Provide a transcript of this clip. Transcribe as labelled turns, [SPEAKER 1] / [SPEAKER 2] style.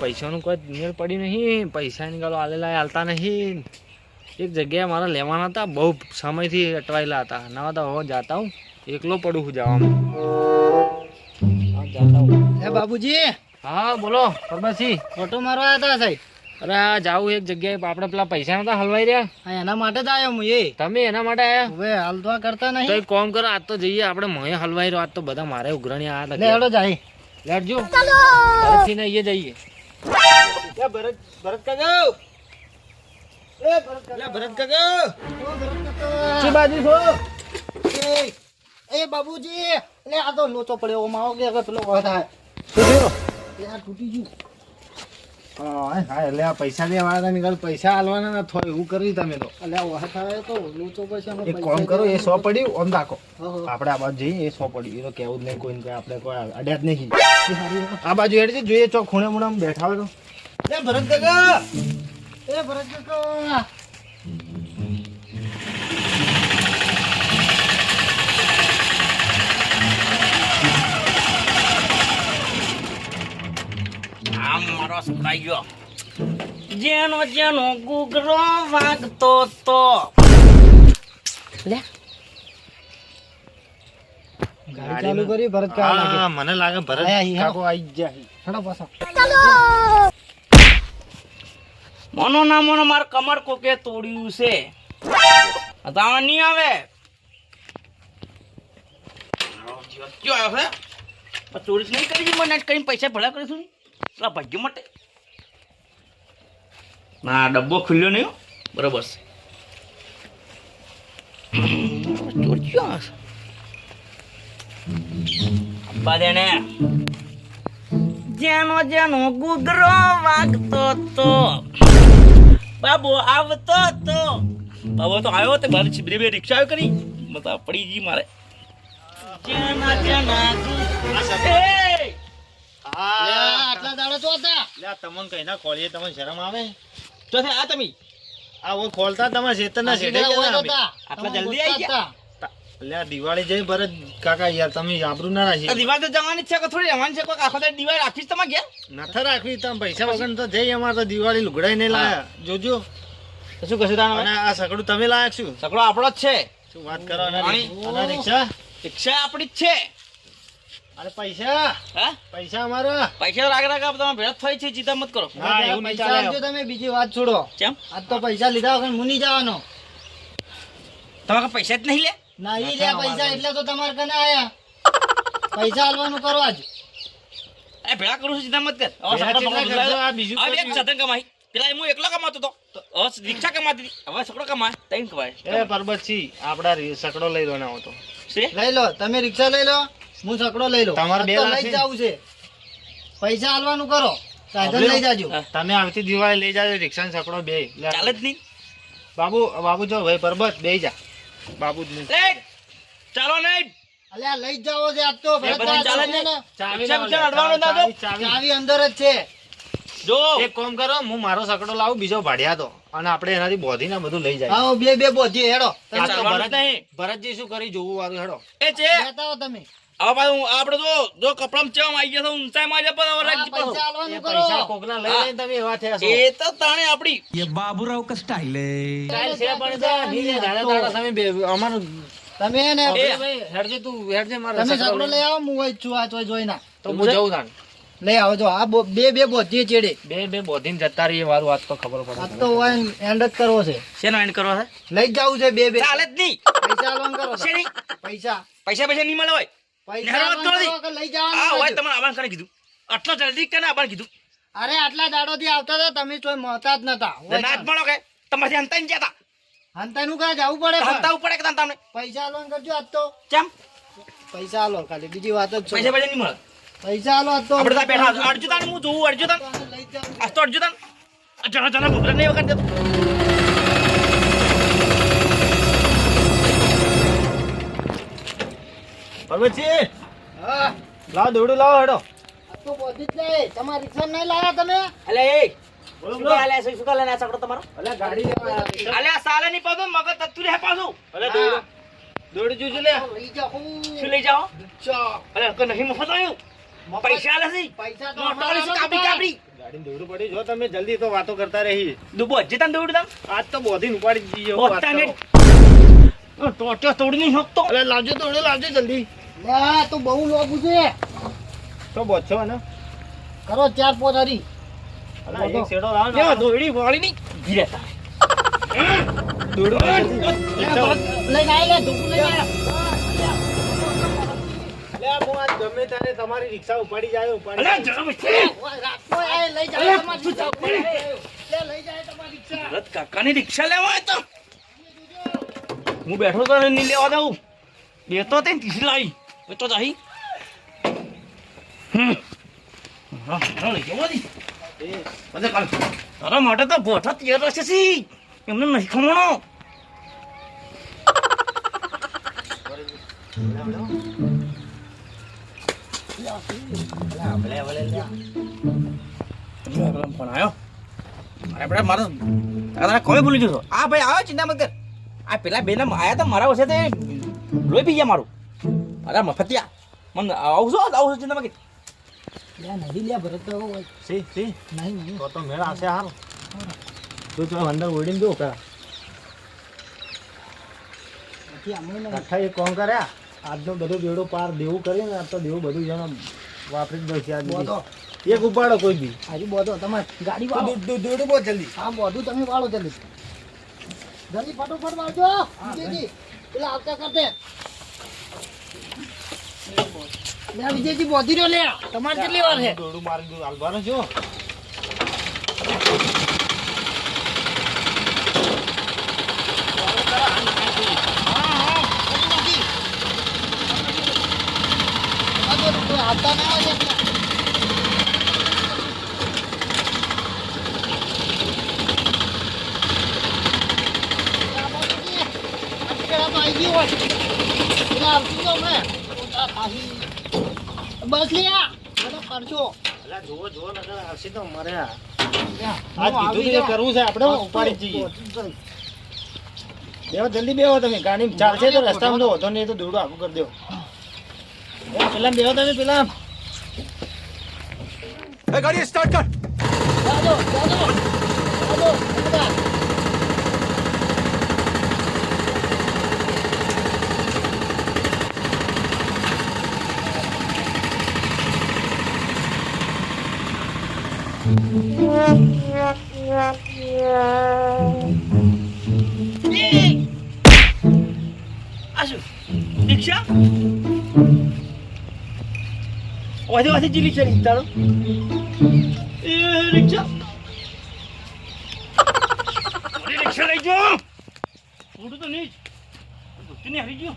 [SPEAKER 1] પૈસાનું કોઈ મેળ પડી નહીં, પૈસા નીકળો આલેલા હાલતા નહીં. એક જગ્યાએ મારા લેવાના હતા, બહુ સમયથી અટવાયેલા હતા. ના તો હવે જાતા હું, એકલો પડું હું જવામાં. જાતા હું.
[SPEAKER 2] હે બાબુજી.
[SPEAKER 1] હા બોલો પરબતસિંહ.
[SPEAKER 2] ફોટો મારવા આવ્યા હતા સાહેબ?
[SPEAKER 1] અરે આ જાવું એક જગ્યાએ, આપણે પેલા પૈસા નતા હલવાઈ રહ્યા.
[SPEAKER 2] હા એના માટે જ આવ્યો હું. એ
[SPEAKER 1] તમે એના માટે આયા?
[SPEAKER 2] હવે હાલવા કરતા
[SPEAKER 1] તો
[SPEAKER 2] નહીં.
[SPEAKER 1] એક કામ કરો, આજ તો જઈએ આપણે મોય હલવાઈ રહ્યો. આજ તો બધા મારે ઉઘરણી આયા
[SPEAKER 2] લે
[SPEAKER 1] હતા.
[SPEAKER 2] હેડો જાય.
[SPEAKER 1] લેટજો ભરતસિંહ ને જઈએ.
[SPEAKER 2] ભરત કાકા. એ ભરત કાકા.
[SPEAKER 1] શી બાજુ છો?
[SPEAKER 2] એ બાબુજી, લે આ તો લોચો પડ્યો માવો કે હવે પેલો વાત થાય.
[SPEAKER 1] શું થયું?
[SPEAKER 2] એ આ તૂટી ગયું.
[SPEAKER 1] હા એટલે આ પૈસા લેવા આવ્યા હતા, પૈસા હાલવાના ના થોય એવું કર્યું તમે તો.
[SPEAKER 2] અલે આ વાત થાય તો લોચો પછી
[SPEAKER 1] એક કામ કરો, એ 100 પડ્યું ઓમ રાખો. આપણે આ બાજુ જઈએ, એ 100 પડ્યું. એ તો કેવું જ નહીં કોઈને, આપણે કોઈ અડ્યા જ નહીં. આ બાજુ હેડ છે, જોઈએ ચોક ખૂણે મૂણે બેઠા હોય તો.
[SPEAKER 2] એ ભરત કાકા. એ ભરત કાકા.
[SPEAKER 3] જેનો જેનો ગુગરો વાગતો તો લે
[SPEAKER 2] ગાડી ચાલુ કરી ભરત કાકા લાગે.
[SPEAKER 1] હા મને લાગે ભરત કાકો આવી જાય.
[SPEAKER 2] હેડો પાછો.
[SPEAKER 3] મોનો ના મોનો માર કમર કોકે તોડ્યું છે. તાવ નહીં આવે. ક્યો આવ્યો છે? ચોરી નહીં કરી મને કઈ પૈસા ભલા કરીશું પેલા ભાગ્ય માટે. ના ડબ્બો ખુલ્યો નહીં હો. બરોબર છે. ચોર ક્યાં હશે? અબ્બા દેને જેનો જેનો ગુગરો વાગતો તો બાબો આવતો તો બાબો તો આવ્યો તે મારી છીબરી બે રિક્ષા આવી કરી મતા પડી ગઈ મારે. જેના જેના
[SPEAKER 2] આટલા દાડા તો હતા.
[SPEAKER 1] લે તમને કઈ ના ખોલીએ, તમને શરમ આવે?
[SPEAKER 3] તો આ તમે
[SPEAKER 1] આ ઓ ખોલતા તમારે ચેતનના શેઠે ગયા અમે.
[SPEAKER 3] આટલા જલ્દી આવી ગયા.
[SPEAKER 1] લે આ દિવાળી જઈ ભરત કાકા યાર, તમે આબરૂ ના
[SPEAKER 3] આ
[SPEAKER 1] રાખી.
[SPEAKER 3] દિવાળ તો જવાની છે કે થોડી રહેવાની છે? કોઈ આખો દાડો દિવાળ રાખીશ તમારે ઘેર?
[SPEAKER 1] નથી રાખવી, તમે પૈસા વગર તો જઈ. અમારે તો દિવાળી લુગડાઈ નહીં લાયા, જોજો.
[SPEAKER 3] તો શું કશું તાણ
[SPEAKER 1] અને આ સકડું તમે લાયક શું?
[SPEAKER 3] સકડો આપણો જ છે.
[SPEAKER 1] શું વાત કરો? અને રિક્ષા?
[SPEAKER 3] રિક્ષા આપણી જ છે.
[SPEAKER 1] અરે પૈસા,
[SPEAKER 3] હા
[SPEAKER 1] પૈસા અમારા.
[SPEAKER 3] પૈસા રાગ રાગ તમે ભેટ થઈ છે, ચિંતા મત કરો.
[SPEAKER 1] હા એવું નહીં
[SPEAKER 2] પૈસા
[SPEAKER 1] ચાલે.
[SPEAKER 2] આપજો તમે, બીજી વાત છોડો.
[SPEAKER 3] કેમ
[SPEAKER 2] આજ તો પૈસા લીધા વગર હું નહીં જવાનો.
[SPEAKER 3] તમારે પૈસા જ નહીં લે?
[SPEAKER 2] ના ઈ લે પૈસા એટલે તો તમારે કને આયા. પૈસા આલવાનું કરો આજ.
[SPEAKER 3] એ ભેળા કરું છું, ચિંતા મત કર.
[SPEAKER 1] ભેળા ચેટલા કરશો? આ બીજું
[SPEAKER 3] હવે એક
[SPEAKER 1] કર્યું.
[SPEAKER 3] સાધન કમાઈ. પેલા હું એકલો કમાતો હતો, હવે રિક્ષા કમાતી હતી, હવે સકડો કમાય તૈન કમાય.
[SPEAKER 1] એ પરબતસિંહ, આપડા સકડો લઈ લો ના હો તો.
[SPEAKER 3] છે
[SPEAKER 2] લઈ લો, તમે રિક્ષા લઈ લો, હું સકડો લઈ લો.
[SPEAKER 1] તમારે બે
[SPEAKER 2] આજ તો
[SPEAKER 1] લાખ
[SPEAKER 2] લઈ
[SPEAKER 1] છે?
[SPEAKER 2] જાવું છે. પૈસા આલવાનું કરો, સાધન લઈ જાજો.
[SPEAKER 3] હા.
[SPEAKER 1] તમે આવતી દિવાળી લઈ જાજો રિક્ષા ને સકડો બે. લે.
[SPEAKER 3] ચાલે જ નહીં.
[SPEAKER 1] બાબુ બાબુ જો ભાઈ પરબત બે જા. બાબુ જ નહીં.
[SPEAKER 3] લે ચાલો નહીં.
[SPEAKER 2] અલ્યા લઈ જ જાવો છે આજ તો. ભરત
[SPEAKER 3] બધું ચાલે
[SPEAKER 2] કાકા
[SPEAKER 3] ને?
[SPEAKER 2] ને
[SPEAKER 1] ચાવી
[SPEAKER 3] રિક્ષા
[SPEAKER 1] લાવો,
[SPEAKER 3] બિક્ષા અડવાનો ના દો.
[SPEAKER 1] ચાવી.
[SPEAKER 2] ચાવી અંદર જ છે.
[SPEAKER 3] જો
[SPEAKER 1] એક કામ કરો, હું મારો સકડો લાવું, બીજો ભાડ્યા તો, અને આપણે એનાથી બોધીને બધું લઈ જાય.
[SPEAKER 2] આવો બે બે બોધી હેડો.
[SPEAKER 1] આ તો
[SPEAKER 3] ચાલવાનું જ નહીં.
[SPEAKER 1] ભરતજી શું કરી જોવું વાળું હેડો.
[SPEAKER 3] એ છે
[SPEAKER 2] લેતા આવો તમે.
[SPEAKER 3] હવે પાછું આપણે જો કપડામાં ચેવામાં આવી ગયા તો ઊંચાઈમાં આવી જાય
[SPEAKER 2] આ
[SPEAKER 3] પાછું.
[SPEAKER 2] પૈસા આલવાનું
[SPEAKER 1] એ પૈસા
[SPEAKER 2] કરો.
[SPEAKER 1] કોકના લઈ લઈને તમે એવા થયા છો.
[SPEAKER 3] એ તો તાણે આપણી
[SPEAKER 1] સ્ટાઇલ છે પણ તો નીચે દાડા દાડા તમે અમારું
[SPEAKER 2] તમે ને
[SPEAKER 1] ભાઈ હેડજે, તું હેડજે મારો
[SPEAKER 2] તમે
[SPEAKER 1] સકડો
[SPEAKER 2] સકડો
[SPEAKER 1] લઈ.
[SPEAKER 2] લઈ આવો, હું હોય છું આ તોય જોઈ ના.
[SPEAKER 1] તો હું જઉં તાણ.
[SPEAKER 2] લઈ આવો જો આ બે બે બોધી ચેડે.
[SPEAKER 1] બે બોધીને જતા રહીએ વારું, વાત તો ખબર
[SPEAKER 2] આ
[SPEAKER 1] પડે.
[SPEAKER 2] તો હોય એન્ડ જ કરવો છે.
[SPEAKER 3] શેનો એન્ડ કરવા છે?
[SPEAKER 2] લઈ જ જાવું છે બે બે.
[SPEAKER 3] ચાલે જ નહીં.
[SPEAKER 2] પૈસા આલવાનું કરો.
[SPEAKER 3] છે નહીં.
[SPEAKER 2] પૈસા
[SPEAKER 3] પૈસા પૈસા નહીં મળે હોય.
[SPEAKER 2] પૈસા
[SPEAKER 3] નેહરો
[SPEAKER 2] આલવાનું
[SPEAKER 3] તો
[SPEAKER 2] કરો કે લઈ
[SPEAKER 3] આ હોય
[SPEAKER 2] જવાનું.
[SPEAKER 3] તમને આબાન કરીને કીધું. આટલો જલ્દી કેને આબાન કીધું?
[SPEAKER 2] અરે આટલા દાડો થી આવતા હતા તમે તોય મળતા જ નતા.
[SPEAKER 3] ના જ મળો કે તમારથી હંતાઈને ગયા હતા.
[SPEAKER 2] હંતાનું કાં જવું પડે પણ.
[SPEAKER 3] હંતા ઉપર કે તમને
[SPEAKER 2] પૈસા આલવાનું કરજો આજ તો.
[SPEAKER 3] કેમ
[SPEAKER 2] પૈસા આલો ખાલી, બીજી વાત જ
[SPEAKER 3] પૈસા
[SPEAKER 2] છે.
[SPEAKER 3] પૈસા નહીં મળે?
[SPEAKER 2] પૈસા આલો આજ તો.
[SPEAKER 3] આપણે ત્યાં બેઠા અડજુ તાન હું જોઉં અડજુ તાન
[SPEAKER 2] લઈ જ જાવું છે.
[SPEAKER 3] આ તો અડજુ તાન જણા જણા ઘૂઘરા નહીં વખત દેતો.
[SPEAKER 1] પરબતસિંહ,
[SPEAKER 2] હા
[SPEAKER 1] લાવો દોડું લાવો હેડો.
[SPEAKER 2] આ તો બોધી જ જાય. તમારા રિક્ષા નહીં લાયા તમે?
[SPEAKER 3] અલે એ
[SPEAKER 1] બોલો
[SPEAKER 3] શું કાલે છે? શું કાલે ના સકડો તમારો?
[SPEAKER 1] અલે ગાડી લેવા આવ્યા.
[SPEAKER 3] અલે આ સાલે નહીં પાછું મગજ તત્તુ રહે પાછું.
[SPEAKER 1] અલે દોડું દોડું જોજો લે.
[SPEAKER 2] લઈ જાઓ.
[SPEAKER 3] શું લઈ જાઓ?
[SPEAKER 2] રિક્ષા.
[SPEAKER 3] અલે કોઈ નહીં મફત આવ્યું. પૈસા આલે છે.
[SPEAKER 2] પૈસા તો
[SPEAKER 3] મોટો
[SPEAKER 2] અમારા
[SPEAKER 3] વાળી છે,
[SPEAKER 2] આલો
[SPEAKER 3] કાપી
[SPEAKER 2] તમારા.
[SPEAKER 3] કાપી
[SPEAKER 2] ગાડી દોડું પડી જો તમે જલ્દી તો વાતો કરતા રહી
[SPEAKER 3] દુબો હજી તને દોડું તમ
[SPEAKER 2] આજ તો બોધીને ઉપાડી દીધી એવું વાત
[SPEAKER 3] પોતાને
[SPEAKER 2] કરો.
[SPEAKER 3] ટોટ્યો તોડી નહીં શકતો
[SPEAKER 2] અરે લાવજો દોડે લાવજો જલ્દી
[SPEAKER 4] લે તું બહુ લોબુ છે
[SPEAKER 2] તો બોધશો ને
[SPEAKER 4] કરો 4-5 હરી
[SPEAKER 2] અલા એક શેડો લાવો ને
[SPEAKER 3] લેવા દોડી વાળી નહીં ધીરે
[SPEAKER 2] દોડું
[SPEAKER 4] લઈને આય લે ધૂપ લઈને આય
[SPEAKER 2] લે હું આજ ગમે ત્યારે તમારી રિક્ષા ઉપાડી જાય ઉપાડી
[SPEAKER 3] અલા
[SPEAKER 2] જાય.
[SPEAKER 3] જરા બેઠે
[SPEAKER 4] ઓય રાખો એ લઈ જાય તમારી રિક્ષા ઉપર લે લઈ જાય તમારી રિક્ષા
[SPEAKER 3] ભરત કાકાની રિક્ષા લેવા આવ્યો તો હું બેઠો તો નહીં લેવા દઉં દેતો તે તીસી લાવી એ તો જાહી લઈ જવા દી બધે કાલ તારા માટે તો ભોઠા તૈયાર રહેશે સી એમને નહીં ખમણો ફોન આવ્યો આપણે મારો તારા કોઈ ભૂલી જશો આ ભાઈ આવો ચિંતા મત કર આ પેલા બેના આયા તો મારા વસે તે લોહી પી ગયા મારું અરે મફતિયા મને આવશો ચિંતા મત કર
[SPEAKER 4] લે નહીં લે ભરત તો હોય
[SPEAKER 2] સી સી
[SPEAKER 4] નહીં નહીં
[SPEAKER 2] તો મેળ આવશે હાર તું તો અંદર ઓડીને જો કરા
[SPEAKER 4] નથી અમે નહીં
[SPEAKER 2] કાઠા એક કોમ કર્યા આજનો બધો બેડો પાર દેવું કરીને આ તો દેવું બધું જણ વાપરી જ દઉં છે આજ
[SPEAKER 4] બોધો
[SPEAKER 2] એક ઉપાડો કોઈ બી
[SPEAKER 4] હજી બોધો તમારે ગાડી વાળો
[SPEAKER 2] દોડું બહુ જલ્દી
[SPEAKER 4] હા બોધું તમે વાળો જલ્દી જલ્દી ફટોફટ વાળજો વિજયજી પેલા આવતા કરતે લે વિજયજી બોધી રહ્યો લે તમારે કેટલી વાર છે
[SPEAKER 2] દોડું મારી હાલવાનો છો
[SPEAKER 4] આવતા ના હોય બસ લ્યા કરજો
[SPEAKER 2] અલા જુઓ જુઓ નકર આવશે તો મારે આજ
[SPEAKER 4] આવી
[SPEAKER 2] કીધું
[SPEAKER 4] જા.
[SPEAKER 2] કે કરવું છે આપણે ઉપાડી જ જઈએ બેહો જલ્દી બેહો તમે ગાડી ચાલશે તો રસ્તામાં તો વધો નહીં તો દોડું આગું કરી દો પેલા બેહો તમે પેલા
[SPEAKER 4] જાજો જાજો બધા.
[SPEAKER 3] આ શું રિક્ષા વાથી જીલી છે તારો એ રિક્ષા રિક્ષા લઈ જો ઉડું તો નહીં જ હરી ગયો